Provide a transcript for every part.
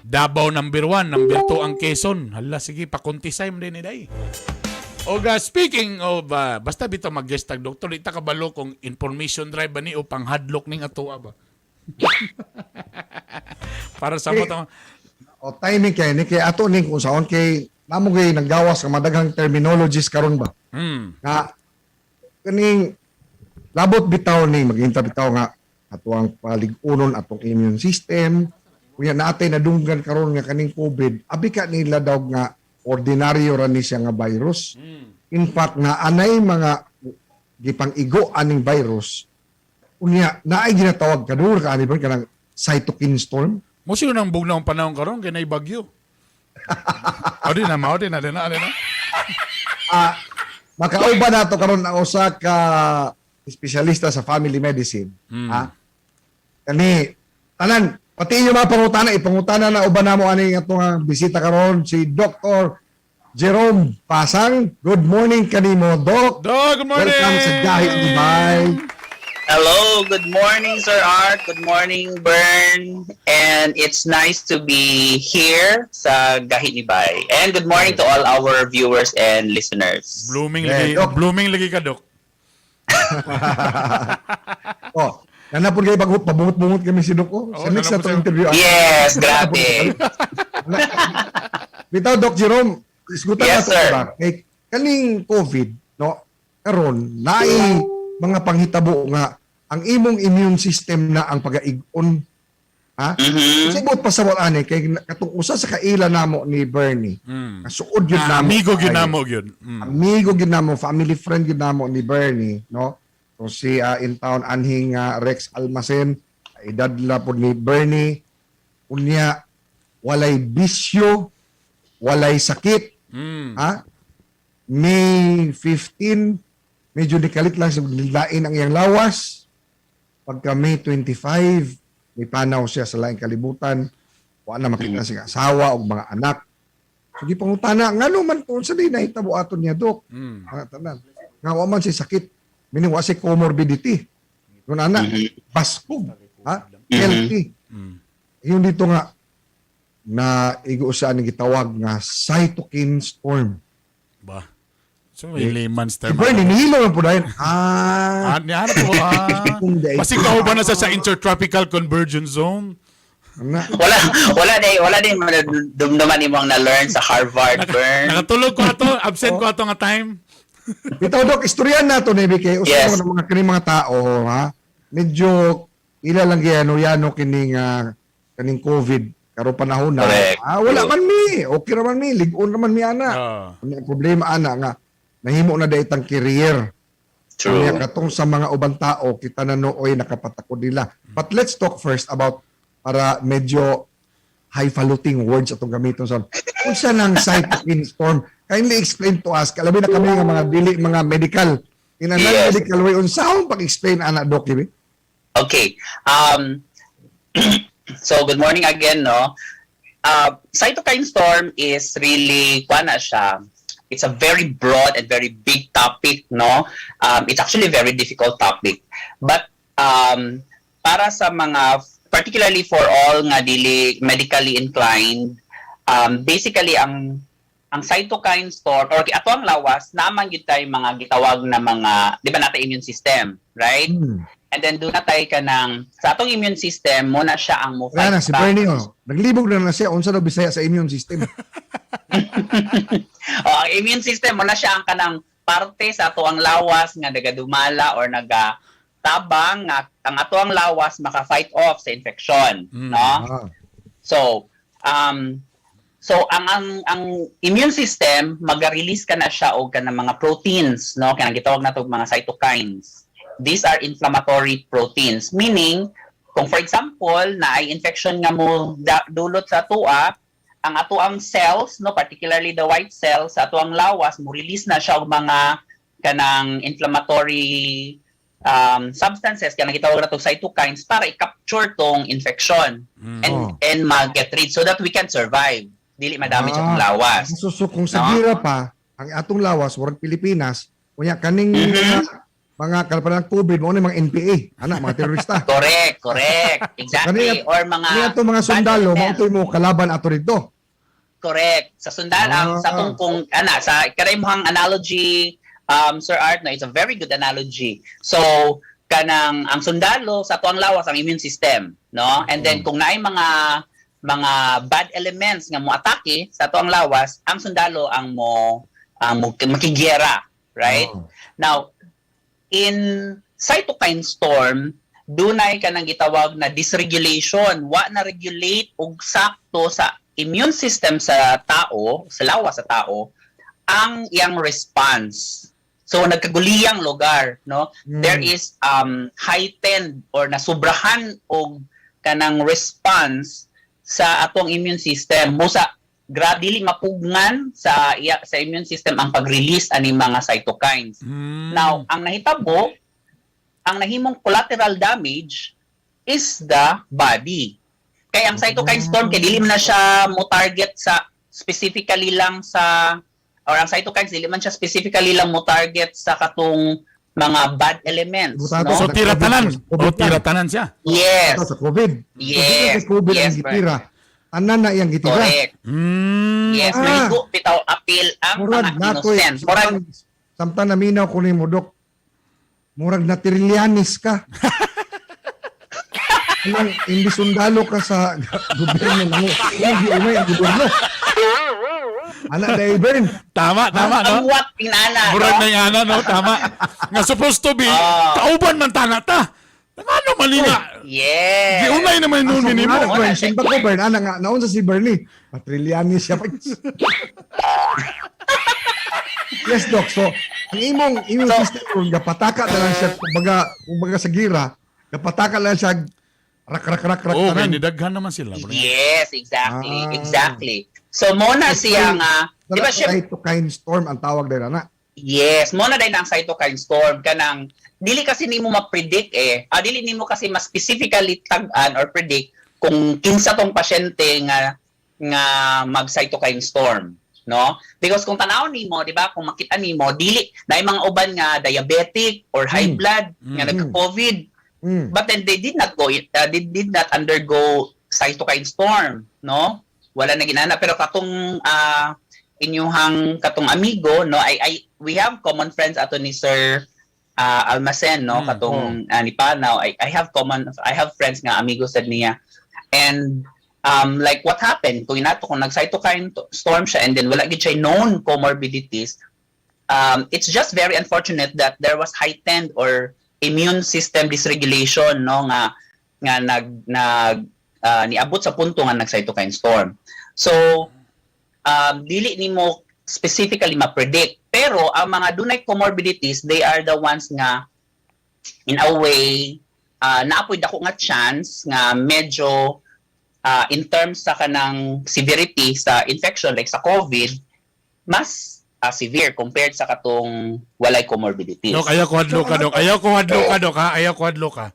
Davao number 1, number 2 ang Quezon. Hala, sige, pakuntisay mo din nila eh. O speaking of, basta bito mag-guest tag, doktor, ita kabalo kung information drive ba ni o pang hadlock ning atoa ba? Para sa mo to. O timing kay ni kay ato ning kung saon kay namo kay naggawas ka madaghang terminologies karon ba. Nga kaning labot bitaw ni maghintay bitaw nga ato ang palig-unon atong immune system. Kunya natay nadunggan karon nga kaning COVID, abi ka nila daw nga ordinaryo ra ni siya nga virus. In fact na anay mga gipang-igo aning virus unya naay ginatawag kaduro ka ani ba kanang cytokine storm. Mo sino nang bugnaw ang panahon karon kay nay bagyo. Adi na mao din na. Makauba na to karon ang usa ka espesyalista sa family medicine. Kani tanan pati inyo mga pangutana na uban namo ani atong bisita karon si Dr. Jerome Pasang. Good morning kanimo, Doc. Good morning. Welcome sa Gahit Dubai. Hello, good morning, Sir Art. Good morning, Bern. And it's nice to be here sa Gahit ni Bay. And good morning to all our viewers and listeners. Blooming lagi ka, Doc. Oh, nanapon kayo pabungot-bungot kami si Doc. Sa next na to interview. Yes, grabe. Bitaw, Doc Jerome, isgutan Yes, na to sir. ba? Kay kaning COVID, no, karon naay mga panghitabo nga ang imong immune system na ang pagaig-on. Ha? Kasi bot pa sa wala kay katong usa sa kaila namo ni Bernie. Kasuod yun namo. Amigo gyud namo gyud. Amigo gyud namo, family friend gyud namo ni Bernie, no? So si in town anhing Rex Almacen, edad la pod ni Bernie. Unya walay bisyo, walay sakit. Ha? May 15, medyo nikalit lang sa lain ang iyang lawas. Pagka May 25, may panaw siya sa laing kalibutan. Wala na makita siya asawa o mga anak. So di pangutana, nga naman kung sa di nahitabo aton niya, Dok. Tanan. Nga man si sakit, miniwa si comorbidity. Kung anak, baskog, ha? Healthy. Yung dito nga, na igo-usa ni gitawag nga cytokine storm. Ba. So may layman's Si term. Bernie, nihilo na po dahil. Ano po Pasikaw ba na sa intertropical convergence zone? Wala din dumduman imong na-learn sa Harvard, Bern. Nakatulog ko ato, absent ko ato nga time. Bitaw, Dok, istoryan na ito, Nebi, kay usa Yes. mo ng mga kining mga tao, ha? Medyo ila lang yano kaning COVID, karo panahon na. Correct. Wala man mi, okay naman mi, ligon naman mi ana. Ang problema ana nga nahimo na daytang career. True. Kaya katong sa mga ubang tao, kita na nooy nakapatakod nila. But let's talk first about para medyo highfalutin words atong gamiton sa kung sa nang cytokine storm. Kindly explain to us. Kalabi na kami ng mga medical. In a non-medical way, unsahong pag-explain, ana, Doc, Ibi? Okay. So good morning again, no. Cytokine storm is really siya. It's a very broad and very big topic, no. It's actually a very difficult topic. But para sa mga, particularly for all nga dili medically inclined, basically ang cytokine storm or ato ang lawas naman gyud tay mga gitawag na mga, di ba natin immune system, right? And then doon na tayo ka ng, sa atong immune system, muna siya ang mo Kaya na, si Bernie, naglibog na siya, unsa daw bisaya sa immune system. ang immune system, muna siya ang kanang parte sa ato ang lawas nga nagadumala or nagatabang nga ang ato ang lawas maka-fight off sa infection, no? So ang immune system maga-release ka na siya og kanang mga proteins, no? Kaya gitawag nato mga cytokines. These are inflammatory proteins, meaning kung for example na ay infection nga mo dulot sa tua, ang ato ang cells, no, particularly the white cells sa ato ang lawas mo release na siya og mga kanang inflammatory substances kaya gitawag nato cytokines para i-capture tong infection and mag-get rid so that we can survive. Dili madamage atong lawas. So kung sa gira pa, ang atong lawas, warang Pilipinas, kunya kaning mga kalpalang COVID mo ni mga NPA, mga terorista. Correct. Exactly. Or Kaniya mga to mga sundalo, bad mautoy mo kalaban ato dito. correct. Sa sundalo, sa tungkong, sa karaymuhang analogy, Sir Art, no, it's a very good analogy. So, ang sundalo, sa tuwang lawas, ang immune system, no? And then, kung naay mga bad elements nga mo atake sa tuwang lawas, ang sundalo ang makigera, right? Now, in cytokine storm, dunay ka nang gitawag na dysregulation. Wa na regulate og sakto sa immune system sa tao, sa lawas sa tao, ang iyang response. So nagkaguliyang lugar, no? There is heightened or nasubrahan og kanang response sa atong immune system. Musa dili mapugnan sa immune system ang pag-release ani mga cytokines. Now, ang nahitabo, ang nahimong collateral damage is the body. Kaya ang cytokine storm kay dili man na siya mo target sa specifically lang sa or ang cytokines dili man siya specifically lang mo target sa katong mga bad elements, no? So tiratanan siya. Yes. Sa COVID. Yes. So, COVID Yes, ang gitira. Tanan na iyang gitira. Correct. Yes, maligo bitaw appeal ang Murag mga innocent. Murag samtang naminaw ko ni mo, Dok. Murag na trilyanis ka. Anong hindi sundalo ka sa gobyerno mo. Hindi umay ang gobyerno. Anak na Ibern. Tama, no? ang what inana, Murag no? na yung no? Tama. Nga supposed to be, kauban man tanga ta. Ano mali nga? Yes. Giunay naman Ang nun mo. question ba ko, Bern? Ana nga, naon sa si Bernie. Matrilyanis siya. Yes, Doc. So, ang imong system kung gapataka na lang siya, kumbaga sa gira, gapataka lang siya, rak. Oo, tanan. nidaghan naman sila. Yes, exactly. So muna siya nga, di ba siya Cytokine storm ang tawag dahil na. yes, muna din ang cytokine storm kanang dili kasi nimo ma-predict dili nimo kasi mas specifically tag-an or predict kung kinsa tong pasyente nga mag-cytokine storm, no? Because kung tanaw nimo, di ba, kung makita nimo dili na mga uban nga diabetic or high blood nga nagka-COVID, but then they did not undergo cytokine storm, no? Wala na ginana pero katong inyuhang katong amigo, no, we have common friends ato ni Sir Almacen, no, katong ni Panaw. I have friends nga amigo sad niya. And like what happened kung nag-cytokine storm siya and then wala gid siya known comorbidities, it's just very unfortunate that there was heightened or immune system dysregulation, no, nga niabot sa punto nga nag-cytokine storm. So, dili nimo specifically ma-predict. Pero, ang mga dunay comorbidities, they are the ones nga, in a way, naapoy dako nga chance nga medyo in terms sa kanang severity sa infection, like sa COVID, mas severe compared sa katong walay comorbidities. Dok, ayaw ko hadlo ka, Dok. Ayaw ko hadlo ka.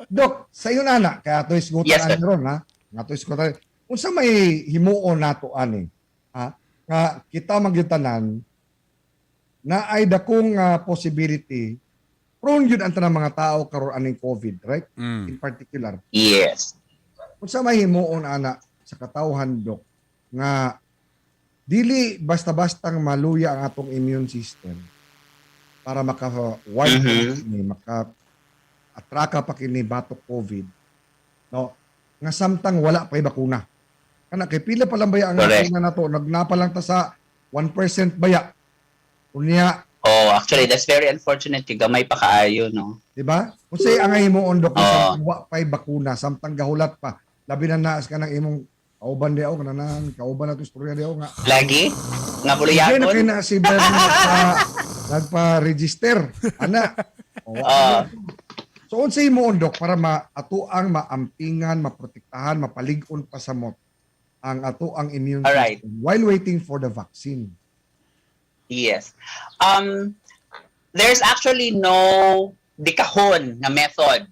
Dok, sa iyo na, kaya ito isgutan Yes, sir. ron, ha? Nga ito isgutan. Kung sa may himuon nato ani, ha? Nga kita magyutanan na ay dakong possibility prone yun ang tanang mga tao karon aning COVID, right? In particular. Yes. Kung sa may himuon ana sa katawhan, Dok, nga dili basta-bastang maluya ang atong immune system para maka-ward maka-atraka pa kini batok COVID, no? Nga samtang wala pa'y bakuna. Kana kay pila pa lang baya ang Correct. bakuna nato, nagnapa lang ta sa 1% baya. Unya, Oh, actually, that's very unfortunate. Yung gamay pa kaayo, no? di ba? Kung say ang himuon, Dok, Oo. sa wa pa'y bakuna, samtang gahulat pa, labi na naas ka ng imong kauban di ako, kananan, kauban na ito, istorya di ako nga. Lagi? Nga Hindi na buluyagon? kayo na si Bernie nagpa-register. Ana. So, unsay mo, Dok, para atuang maampingan, maprotektahan, mapaligon pa sa mot ang atuang immune Alright. system while waiting for the vaccine. Yes. There's actually no dikahon na method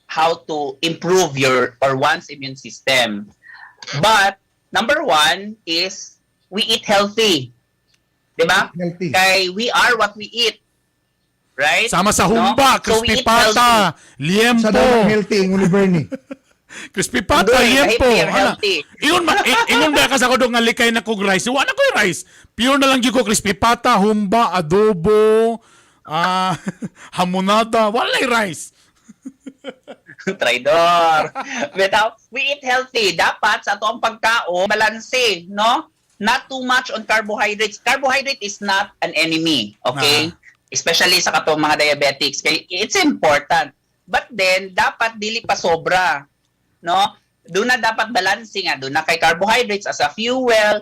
how to improve your or one's immune system. But number one is we eat healthy. Diba? Healthy. Kay we are what we eat. right? Sama sa No? humba, So we crispy eat healthy. pata, Sa liempo. dalang healthy ingon ni Bernie. Crispy pata, Doy, liempo. kahit Ana. healthy. Ingon ba ka sa ko nga likay na kog rice? Wala ko yung rice. Pure na lang gyud ko crispy pata, humba, adobo, hamonada, wala yung rice. Traidor. Without, we eat healthy. Dapat sa ato ang pagkaon, balanse, no? Not too much on carbohydrates. Carbohydrate is not an enemy, okay? Especially sa katong mga diabetics. Kaya it's important. But then, dapat dili pa sobra, no? Doon na dapat balanse nga. Doon na kay carbohydrates as a fuel,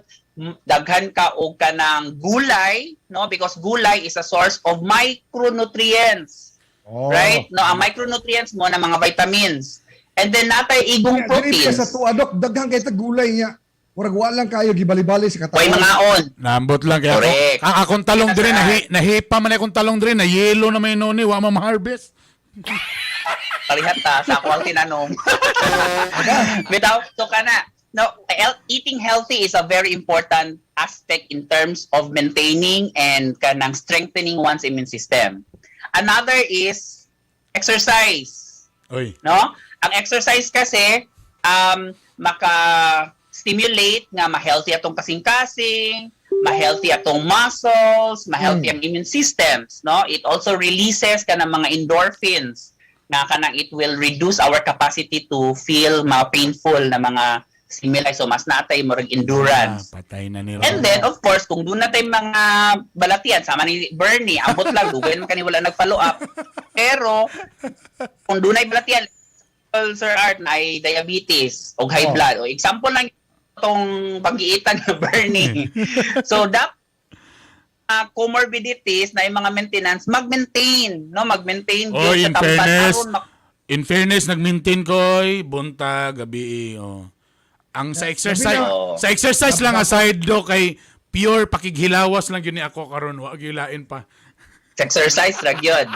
daghan ka o ka ng gulay, no? Because gulay is a source of micronutrients. Oh. Right? No, ang micronutrients mo na mga vitamins. And then natay igong Dili proteins. sa tuwa, Dok, daghang kay gulay niya. Murag walang kayo gibali-bali sa Way katawan. mga on. Nambot lang kaya Correct. ako. Ang akong talong That's dire right. nahipa man akong talong dire na yellow na may noni wa ma-harvest. Parihat ta sa ako ang tinanong. Without so kana. No, eating healthy is a very important aspect in terms of maintaining and kanang strengthening one's immune system. Another is exercise. Oy. No? Ang exercise kasi maka-stimulate nga ma-healthy atong kasing-kasing, ma-healthy atong muscles, ma-healthy ang immune systems, no? It also releases kanang mga endorphins nga kanang it will reduce our capacity to feel mga painful na mga stimuli, so mas natay mo endurance. Patay na ni And then, of course, kung doon na tayo mga balatian, sama ni Bernie, ambot lang, dugay naman kani wala nag-follow up. Pero, kung doon ay balatian, Sir Art, na ay diabetes o high blood. O example lang itong pag-iitan ni Bernie. So, comorbidities na yung mga maintenance, mag-maintain, no? Mag-maintain Oh, yun in fairness, aron in fairness, nag-maintain ko, bunta, gabi, oh. Ang sa exercise, Oo. sa exercise lang aside do kay pure pakighilawas lang yun ni ako karon wa gilain pa. exercise, rag yun.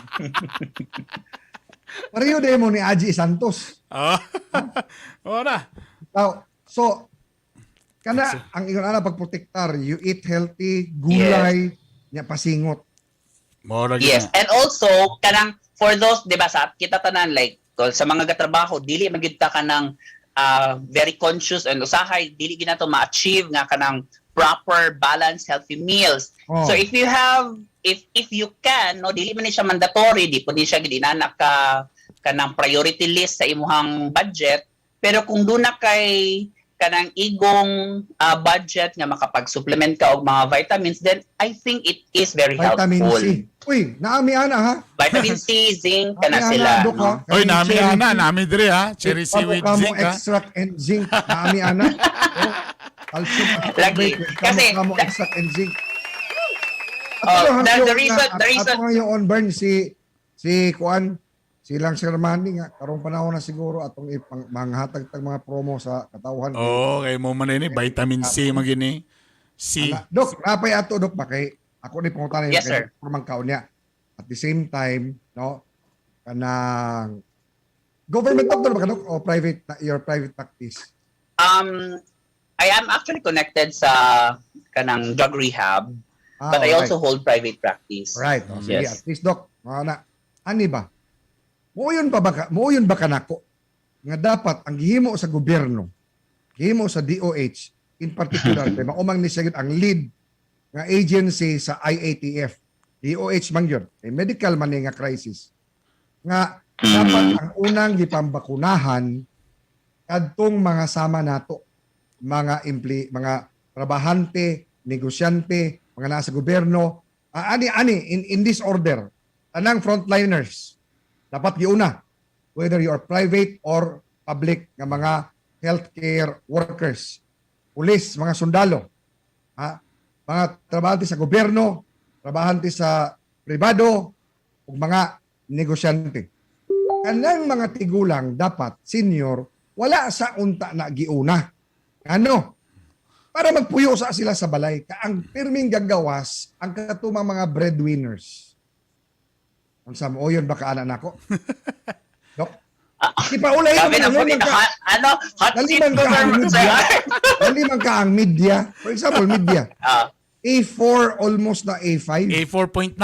Pareho din mo ni Aji Santos. Oh. Ora. So, kana ang ingon ana pagprotektar, you eat healthy, gulay, nya pasingot. Mora Yes, and also kanang for those 'di ba sa kita tanan like sa mga gatrabaho dili magid ka kanang very conscious and usahay dili ginato ma-achieve nga kanang proper balanced healthy meals. Oh. So if you have if you can no dili man ni siya mandatory, di po ni siya gidinanak ka kanang priority list sa imuhang budget, pero kung doon na kay kanang igong budget nga makapag-supplement ka og mga vitamins, then I think it is very Vitamin helpful. C. Uy, naami ana ha. Vitamin C, zinc, kana Naami sila. ana, Dok, No? ha? Oy, Kaning nami cherry na, tea, nami dire ha. Cherry seaweed pagkamo zinc ha. extract and zinc. Naami ana. Oh, calcium. Lagi. Kasi- Kamo extract and zinc. Oh, the reason- Ato nga yung on-burn si Kuan, silang Sir Manny nga, karong panahon na siguro atong manghatag tag mga promo sa katawhan. Oh, kay mo man ini vitamin C magini. C. Dok, napay ato Dok ba kay ako ni pangutan Yes, sir. Purmangkaw niya. At the same time, no, kanang government doctor ba ka Dok o private your private practice? I am actually connected sa kanang drug rehab, but I alright. also hold private practice. Right. O, sige, Yes. at least Dok, na ani ba? Muuyon ba kanako nga dapat ang gihimo sa gobyerno, gihimo sa DOH in particular, kay maumang ni siya ang lead nga agency sa IATF, DOH man yun, kay medical man nga crisis. Nga dapat ang unang gipambakunahan kadtong mga sama nato, mga mga trabahante, negosyante, mga nasa gobyerno, ani in this order, tanang frontliners dapat giuna, whether you are private or public nga mga healthcare workers, pulis, mga sundalo, mga trabahante sa gobyerno, trabahante sa pribado, ug mga negosyante. Kanang mga tigulang dapat senior wala sa unta na giuna. Ano? Para magpuyo sa sila sa balay, kaang pirming gagawas ang katumang mga breadwinners. Ang samoyon baka ana nako. Dok. Di pa ulay Sabi na po naman ka. hot seat Dali man ko, ka ang sir. media. Dali man ka ang media. For example, media. Ah, A4 almost na A5. A4.9.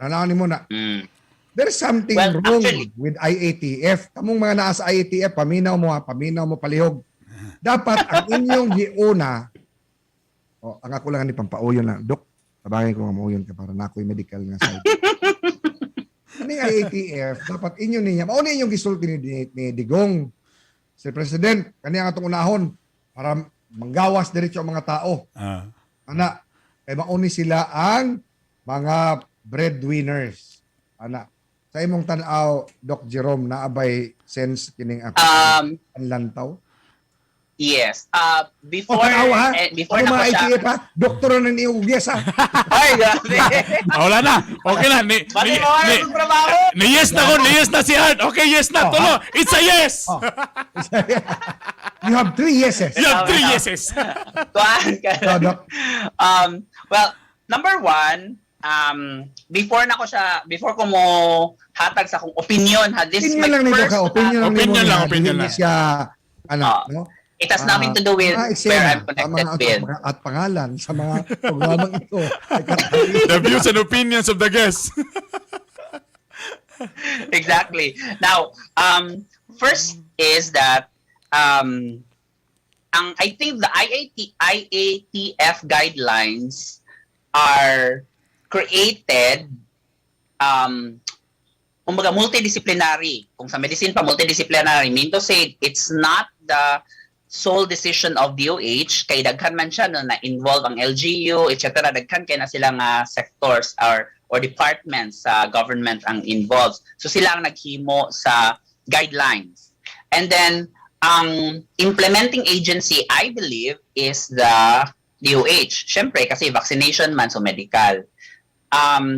Nanawin mo na. Mm. There's something Well, wrong actually- with IATF. Kamong mga naa sa IATF, paminaw mo palihog. Dapat ang inyong giuna, ang ako lang ni pampauyon lang. Dok, sabagay ko nga mauyon ka para na ako'y medical nga side. Ano yung IATF, dapat inyo niya, mauna inyong gisulti ni Digong. Si President, kanya nga itong unahon para manggawas diretso ang mga tao. Ana, kay mauni sila ang mga breadwinners. Ana, sa imong tan-aw, Doc Jerome, naabay sense kining lantaw? Yes. Before Tanaw ha? before Ako na mga ko siya. ITF ha? Doktor na niugyes ha? Ay, grabe. Wala na. Okay na. Bali mo ang trabaho. Yes na si Art. Okay, yes na. Tulo. It's a yes. You have 3 yeses. You have 3 yeses. Tuwan ka. So, Doc, Well, number one, before ko mo hatag sa akong opinion ha, this is opinion my lang nito first ka. Opinion Opinion lang, lang. opinion Hindi lang. siya, no? it has nothing to do with where I'm connected with. At pangalan sa mga programang ito. The views and opinions of the guests. Exactly. Now, first is that I think the IATF guidelines are created kumbaga multidisciplinary. Kung sa medicine pa multidisciplinary, mean to say it's not the sole decision of DOH, kay daghan man siya no, na involve ang LGU, etc. Daghan kay na silang sectors or departments sa government ang involved. So sila ang naghimo sa guidelines. And then ang implementing agency, I believe, is the DOH. Syempre kasi vaccination man, so medical.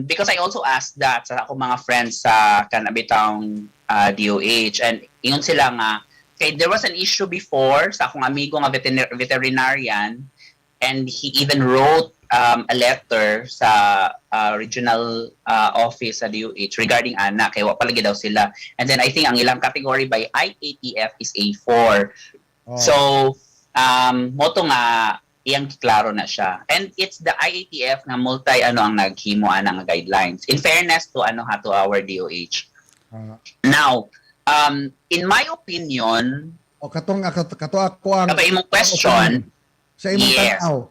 Because I also asked that sa akong mga friends sa kanabitang DOH, and yun sila nga, okay, there was an issue before sa akong amigo nga veterinarian, and he even wrote a letter sa regional office sa DOH regarding anak, kaya wapalagi daw sila. And then I think ang ilang category by IATF is A4. So, moto nga, iyang klaro na siya. And it's the IATF na ang naghimuan ng guidelines. In fairness to to our DOH. Now, in my opinion, kato ako ang kato imong question, sa imong yes. tanaw.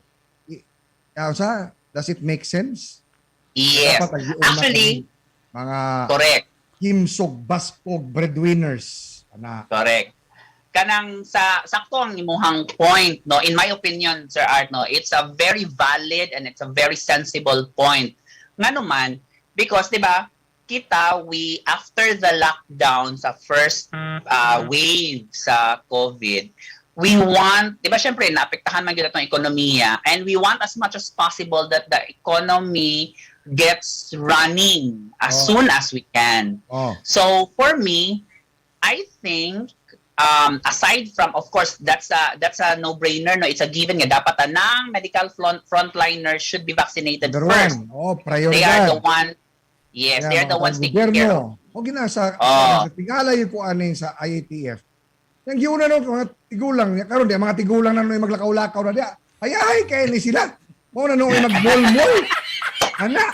Does it make sense? yes. Dapat ang giuna Actually, kang mga correct. kimsog, baskog, breadwinners. Correct. Kanang sakto ang imuhang point, no, in my opinion, Sir Art, no, it's a very valid and it's a very sensible point. Nga naman, because 'di ba, we after the lockdown sa first wave sa COVID, we want, 'di ba, syempre naapektahan man gyud atong ekonomiya, and we want as much as possible that the economy gets running as soon as we can. So for me, I think aside from, of course, that's a no-brainer, no, it's a given nga dapat ang medical frontliners should be vaccinated first. Prioridad. They are the one. Yes, they are the ones taking care of. O ginasa, tingala yung kung ano yung sa IATF. Yung giuna no, mga tigulang, karon di, mga tigulang na nung maglakaw-lakaw na di, ay, kaya ni sila. Mo na nung mag-mol-mol. Ana,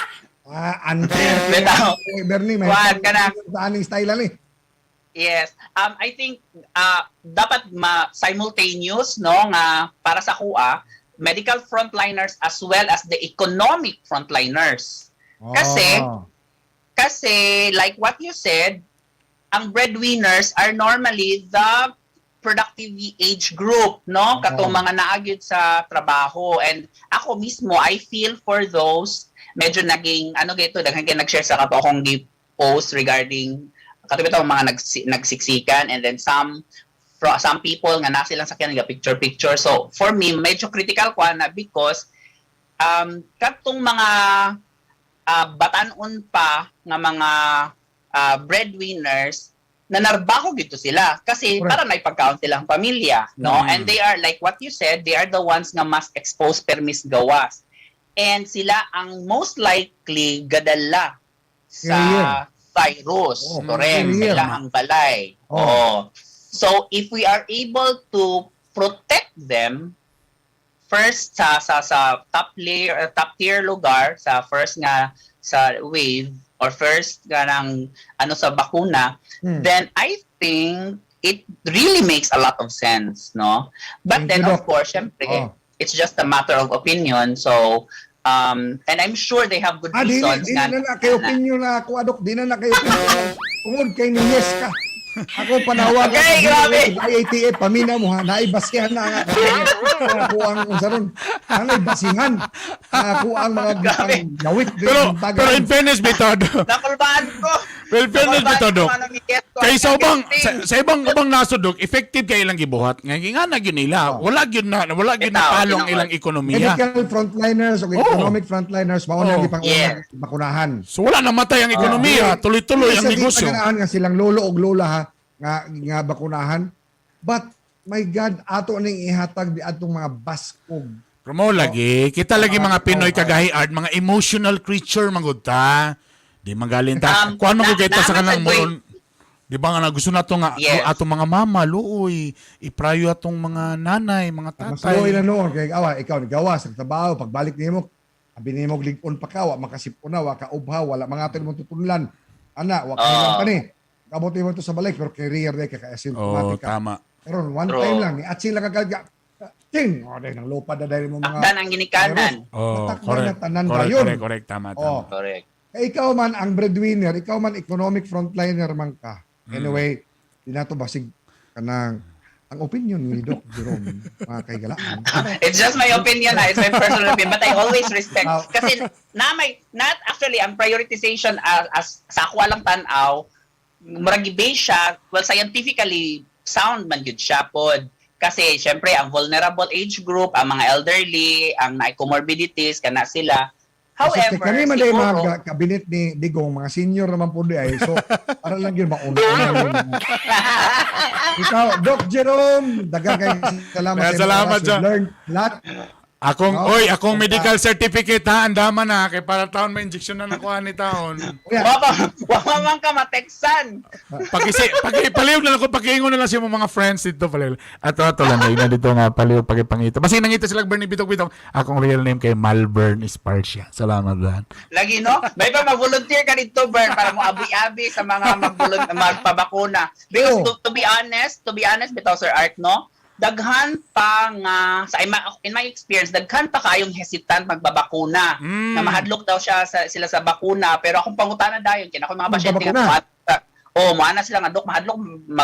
unfair. Bernie, may sa aning style ali. Yes. I think dapat simultaneous, no, nga para sa kuha, medical frontliners as well as the economic frontliners. Kasi like what you said, ang breadwinners are normally the productive age group, no? Katong mga naagid sa trabaho. And ako mismo, I feel for those medyo naging daghan kay nag-share sa kato akong post regarding katubito mga nagsiksikan, and then some people nga nasa silang sakyan nga picture. So for me, medyo critical ko na because katong mga batanon pa nga mga breadwinners na narbaho gito sila kasi para na ipagkaon silang pamilya, no? And they are, like what you said, they are the ones nga mas exposed permis gawas, and sila ang most likely gadala sa virus. Correct. Sila ang balay. So if we are able to protect them first sa top tier lugar, sa first nga sa wave or first ganang ano sa bakuna, then I think it really makes a lot of sense, no? But Thank then you, of Doc. course, syempre, Oh. it's just a matter of opinion. So and I'm sure they have good Di reasons. na kayo opinion na ako, Adok. Di na kayo opinion. Tungod kay ni yes ka. Ako panawag. Okay, grabe. IATF, pamina mo ha. Naibasihan na ako ang usaron. Naibasihan. Ako ang mga gawit. Pero in fairness bitaw, Nakulbaan ko. well, in fairness bitaw, Dok. Kay sa ubang Sa sa ibang nasod, Dok, effective kay ilang gibuhat. Nga na gyud nila. Wala gyud na palong Bitaw, ilang ekonomiya. Medical frontliners o economic frontliners mauna Oh. di pang Yes. bakunahan. So wala namatay ang ekonomiya, tuloy-tuloy ang negosyo. Sa nga silang lolo o lola ha, nga bakunahan. But my God, ato ning ihatag di atong mga baskog. Promo lagi, kita lagi mga Pinoy kagahi art, mga emotional creature magud ta. Di magaling ta. Kuan mo kita sa kanang moron. Di ba nga gusto nato nga Yes. atong mga mama, luoy, iprayo atong mga nanay, mga Mas luoy na tatay. noon kay ikaw nagawa sa trabaho pagbalik nimo abi nimo ligon pa ka wa makasipon na wa ka ubha wala mga aton mo tutunlan ana wa ka lang pa ni kabot mo to sa balik pero career day ka Oh, asymptomatic ka tama. pero one True. time lang ni atsin lang kagaga ting o dai nang lupa da dai mo mga Takdan ang ginikanan. Oh, Matakdan correct. na tanan dayon. Correct, tama, Oh. tama. Correct. Ikaw man ang breadwinner, ikaw man economic frontliner man ka. Anyway, di na to basig kanang ang opinion ni Doc Jerome, mga kaigalaan. It's just my opinion, it's my personal opinion, but I always respect. Oh. Kasi not actually, ang prioritization as sa ako lang tanaw, murag base siya, well, scientifically sound man yun siya pod. Kasi, syempre, ang vulnerable age group, ang mga elderly, ang comorbidities, kana sila. However, kami man day siguro, mga kabinet ni Digong, mga senior naman po di ay. So, para lang yun mauna. Ikaw, Doc Jerome, dagang kayo salamat. Kaya sa salamat, mga John. learn lahat. Akong medical certificate ha, andaman na kay para taon may injection na nakuha ni taon. Kuya, wala man ka mateksan. Paliw na lang ko, pakiingon na lang siya mga friends dito paliw. Ato lang na dito nga paliw pagipangito. Basta nangita sila Bernie Bitok-Bitok. Akong real name kay Malvern Esparcia. Salamat Dan. Lagi, no? May pa mag-volunteer ka dito, Bern, para mo abi-abi sa mga magpabakuna. Because to be honest, bitaw Sir Art, no? Daghan pa nga, in my experience, daghan pa kayong hesitant magbabakuna. Na mahadlok daw sila sa bakuna. Pero akong pangutanan dayon, kaya ako mga pasyente nga, maana sila nga, Dok, mahadlok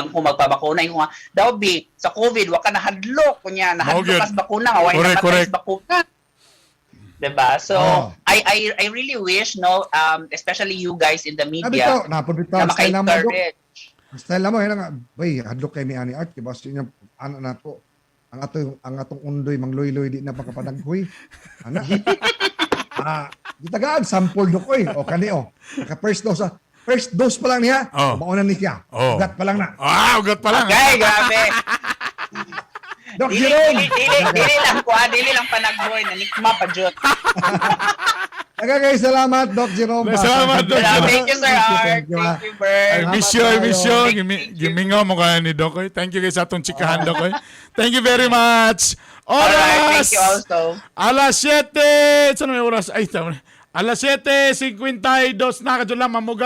kung magpabakuna. Yung daw, sa COVID, waka nahadlok. Kunya, nahadlok kas bakuna, away na matay sa bakuna. Diba? So, I really wish, no, especially you guys in the media, na maka-encourage. style mo yan nga, bay, hadlok kay ni Ani Art, diba? So, yun, ano na to, ang atong undoy, mangloy-loy, di na pagkapadaghoy. Ano? Gitagaan, sample do ko o kani o. First dose pa lang niya, mauna ni siya. Ugat pa lang na. Ugat pa lang. Okay, grabe. Doc Jerome! Dili lang panagboy, nanikma pa jud. Nagagay, salamat, Doc Jerome. Salamat, Doc Jerome. Thank you, Sir Art. Thank you, Bert. I miss you. Gimingaw mo ka ni Doc. Thank you guys sa atong chikahan, Doc. Thank you very much. Alright, thank you also. Alas 7. Saan may oras? Ay, alas 7:52 na kadyo lang mamuga.